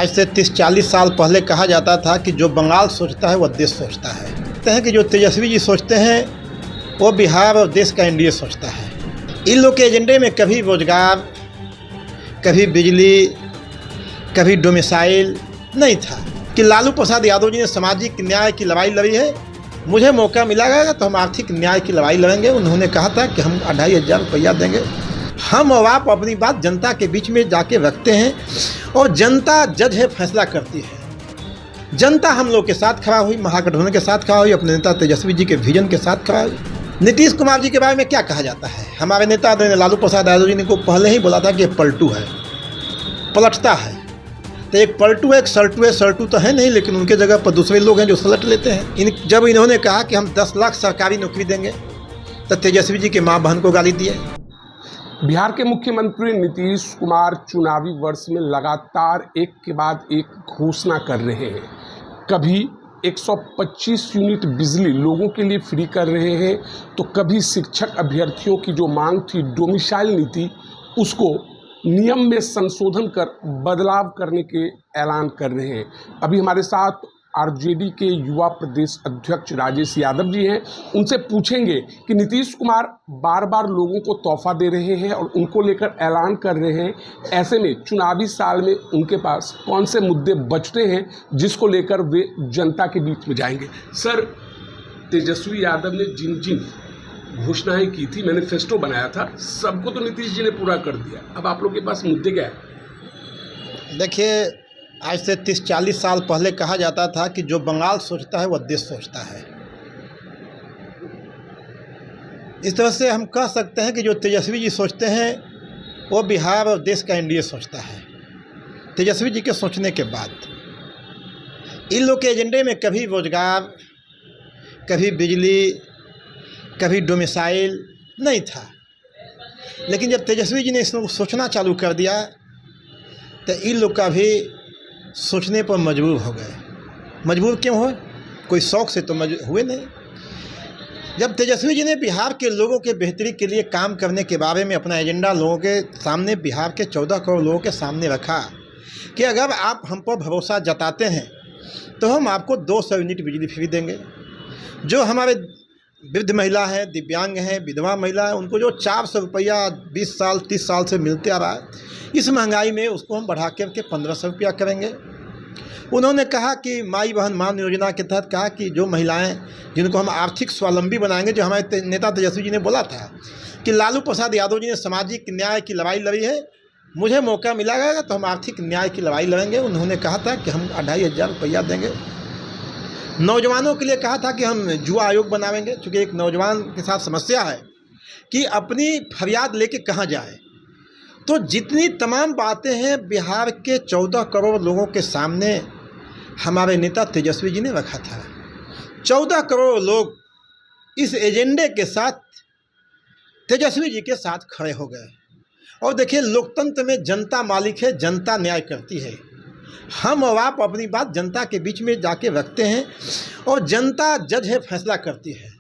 आज से 30-40 साल पहले कहा जाता था कि जो बंगाल सोचता है वह देश सोचता है। कहते हैं कि जो तेजस्वी जी सोचते हैं वो बिहार और देश का एनडीए सोचता है। इन लोग के एजेंडे में कभी रोजगार, कभी बिजली, कभी डोमिसाइल नहीं था। कि लालू प्रसाद यादव जी ने सामाजिक न्याय की लड़ाई लड़ी है, मुझे मौका मिलेगा तो हम आर्थिक न्याय की लड़ाई लड़ेंगे। उन्होंने कहा था कि हम 2500 रुपया देंगे। हम और आप अपनी बात जनता के बीच में जाके रखते हैं और जनता जज है, फैसला करती है। जनता हम लोग के साथ खड़ा हुई, महागठबंधन के साथ खड़ा हुई, अपने नेता तेजस्वी जी के विजन के साथ खड़ा हुई। नीतीश कुमार जी के बारे में क्या कहा जाता है? हमारे नेता लालू प्रसाद यादव जी ने को पहले ही बोला था कि पलटू है, पलटता है। तो एक पलटू है, एक सल्टू है। सल्टू तो है नहीं, लेकिन उनके जगह पर दूसरे लोग हैं जो सलट लेते हैं। जब इन्होंने कहा कि हम 10 लाख सरकारी नौकरी देंगे तो तेजस्वी जी के माँ बहन को गाली दिए। बिहार के मुख्यमंत्री नीतीश कुमार चुनावी वर्ष में लगातार एक के बाद एक घोषणा कर रहे हैं। कभी 125 यूनिट बिजली लोगों के लिए फ्री कर रहे हैं, तो कभी शिक्षक अभ्यर्थियों की जो मांग थी डोमिसाइल नीति, उसको नियम में संशोधन कर बदलाव करने के ऐलान कर रहे हैं। अभी हमारे साथ आरजेडी के युवा प्रदेश अध्यक्ष राजेश यादव जी हैं। उनसे पूछेंगे कि नीतीश कुमार बार बार लोगों को तोहफा दे रहे हैं और उनको लेकर ऐलान कर रहे हैं। ऐसे में चुनावी साल में उनके पास कौन से मुद्दे बचते हैं जिसको लेकर वे जनता के बीच में जाएंगे। सर, तेजस्वी यादव ने जिन जिन घोषणाएं की थी, मैनिफेस्टो बनाया था, सबको तो नीतीश जी ने पूरा कर दिया। अब आप लोग के पास मुद्दे क्या है? देखिए, आज से 30-40 साल पहले कहा जाता था कि जो बंगाल सोचता है वह देश सोचता है। इस तरह से हम कह सकते हैं कि जो तेजस्वी जी सोचते हैं वो बिहार और देश का एनडीए सोचता है। तेजस्वी जी के सोचने के बाद इन लोग के एजेंडे में कभी रोजगार, कभी बिजली, कभी डोमिसाइल नहीं था। लेकिन जब तेजस्वी जी ने इसमें सोचना चालू कर दिया तो इन लोग का भी सोचने पर मजबूर हो गए। मजबूर क्यों हुए? कोई शौक से तो हुए नहीं। जब तेजस्वी जी ने बिहार के लोगों के बेहतरी के लिए काम करने के बारे में अपना एजेंडा लोगों के सामने, बिहार के 14 करोड़ लोगों के सामने रखा कि अगर आप हम पर भरोसा जताते हैं तो हम आपको 200 यूनिट बिजली फ्री देंगे। जो हमारे वृद्ध महिला है, दिव्यांग हैं, विधवा महिला है, उनको जो 400 रुपया 20 साल 30 साल से मिलते आ रहा है, इस महंगाई में उसको हम बढ़ा के 1500 रुपया करेंगे। उन्होंने कहा कि माई बहन मान योजना के तहत कहा कि जो महिलाएं जिनको हम आर्थिक स्वावलंबी बनाएंगे, जो हमारे नेता तेजस्वी जी ने बोला था कि लालू प्रसाद यादव जी ने सामाजिक न्याय की लड़ाई लड़ी है, मुझे मौका मिलेगा तो हम आर्थिक न्याय की लड़ाई लड़ेंगे। उन्होंने कहा था कि हम 2500 रुपया देंगे। नौजवानों के लिए कहा था कि हम युवा आयोग बनाएंगे, क्योंकि एक नौजवान के साथ समस्या है कि अपनी फरियाद लेके कहाँ जाए। तो जितनी तमाम बातें हैं बिहार के 14 करोड़ लोगों के सामने हमारे नेता तेजस्वी जी ने रखा था। 14 करोड़ लोग इस एजेंडे के साथ तेजस्वी जी के साथ खड़े हो गए। और देखिए, लोकतंत्र में जनता मालिक है, जनता न्याय करती है। हम और आप अपनी बात जनता के बीच में जाके रखते हैं और जनता जज है, फैसला करती है।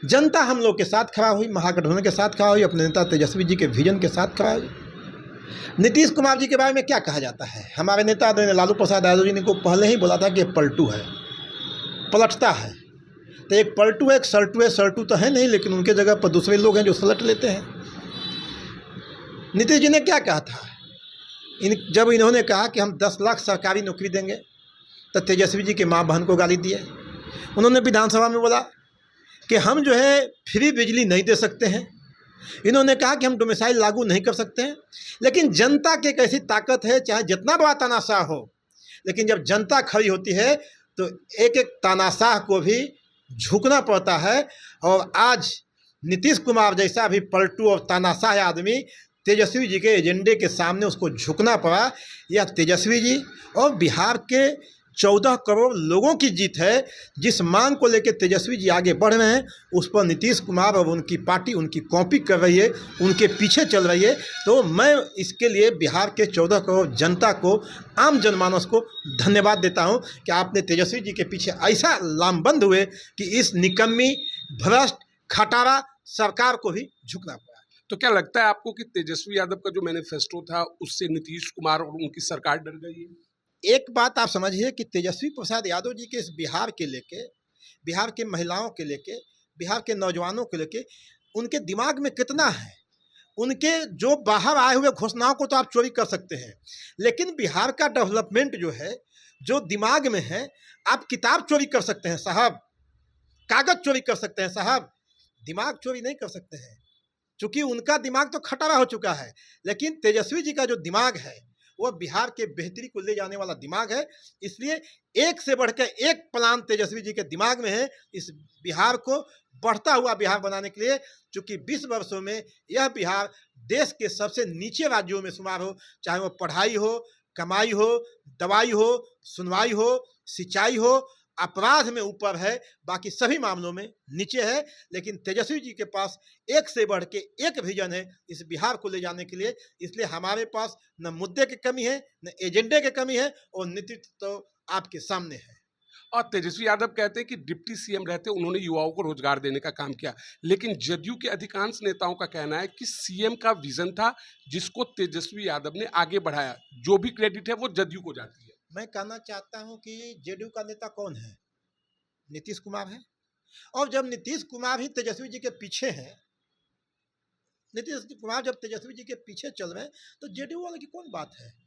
जनता हम लोग के साथ खड़ा हुई, महागठबंधन के साथ खड़ा हुई, अपने नेता तेजस्वी जी के विजन के साथ खड़ा हुई। नीतीश कुमार जी के बारे में क्या कहा जाता है? हमारे नेता लालू प्रसाद यादव जी ने को पहले ही बोला था कि पलटू है, पलटता है। तो एक पलटू है, एक सल्टू है। सल्टू तो है नहीं, लेकिन उनके जगह पर दूसरे लोग हैं जो सलट लेते हैं। नीतीश जी ने क्या कहा था? जब इन्होंने कहा कि हम 10 लाख सरकारी नौकरी देंगे तो तेजस्वी जी के माँ बहन को गाली दिए। उन्होंने विधानसभा में बोला कि हम जो है फ्री बिजली नहीं दे सकते हैं। इन्होंने कहा कि हम डोमिसाइल लागू नहीं कर सकते हैं। लेकिन जनता की एक ऐसी ताकत है, चाहे जितना बड़ा तानाशाह हो, लेकिन जब जनता खड़ी होती है तो एक एक तानाशाह को भी झुकना पड़ता है। और आज नीतीश कुमार जैसा भी पलटू और तानाशाह आदमी तेजस्वी जी के एजेंडे के सामने उसको झुकना पड़ा। यह तेजस्वी जी और बिहार के 14 करोड़ लोगों की जीत है। जिस मांग को लेकर तेजस्वी जी आगे बढ़ रहे हैं, उस पर नीतीश कुमार और उनकी पार्टी उनकी कॉपी कर रही है, उनके पीछे चल रही है। तो मैं इसके लिए बिहार के 14 करोड़ जनता को, आम जनमानस को धन्यवाद देता हूं कि आपने तेजस्वी जी के पीछे ऐसा लामबंद हुए कि इस निकम्मी, भ्रष्ट, खटारा सरकार को भी झुकना पड़ा। तो क्या लगता है आपको कि तेजस्वी यादव का जो मैनिफेस्टो था उससे नीतीश कुमार और उनकी सरकार डर गई है? एक बात आप समझिए कि तेजस्वी प्रसाद यादव जी के इस बिहार के लेके, बिहार के महिलाओं के लेके, बिहार के नौजवानों के लेके उनके दिमाग में कितना है। उनके जो बाहर आए हुए घोषणाओं को तो आप चोरी कर सकते हैं, लेकिन बिहार का डेवलपमेंट जो है, जो दिमाग में है, आप किताब चोरी कर सकते हैं साहब, कागज चोरी कर सकते हैं साहब, दिमाग चोरी नहीं कर सकते हैं। चूंकि उनका दिमाग तो खटारा हो चुका है, लेकिन तेजस्वी जी का जो दिमाग है वह बिहार के बेहतरी को ले जाने वाला दिमाग है। इसलिए एक से बढ़कर एक प्लान तेजस्वी जी के दिमाग में है इस बिहार को बढ़ता हुआ बिहार बनाने के लिए। चूंकि 20 वर्षों में यह बिहार देश के सबसे नीचे राज्यों में शुमार हो, चाहे वो पढ़ाई हो, कमाई हो, दवाई हो, सुनवाई हो, सिंचाई हो, अपराध में ऊपर है, बाकी सभी मामलों में नीचे है। लेकिन तेजस्वी जी के पास एक से बढ़ के एक विजन है इस बिहार को ले जाने के लिए। इसलिए हमारे पास न मुद्दे की कमी है, न एजेंडे की कमी है, और नेतृत्व तो आपके सामने है। और तेजस्वी यादव कहते हैं कि डिप्टी सीएम रहते उन्होंने युवाओं को रोजगार देने का काम किया, लेकिन जदयू के अधिकांश नेताओं का कहना है कि सीएम का विजन था जिसको तेजस्वी यादव ने आगे बढ़ाया, जो भी क्रेडिट है वो जदयू को जाती है। मैं कहना चाहता हूं कि जेडीयू का नेता कौन है? नीतीश कुमार है। और जब नीतीश कुमार ही तेजस्वी जी के पीछे हैं, नीतीश कुमार जब तेजस्वी जी के पीछे चल रहे हैं, तो जेडीयू वाले की कौन बात है?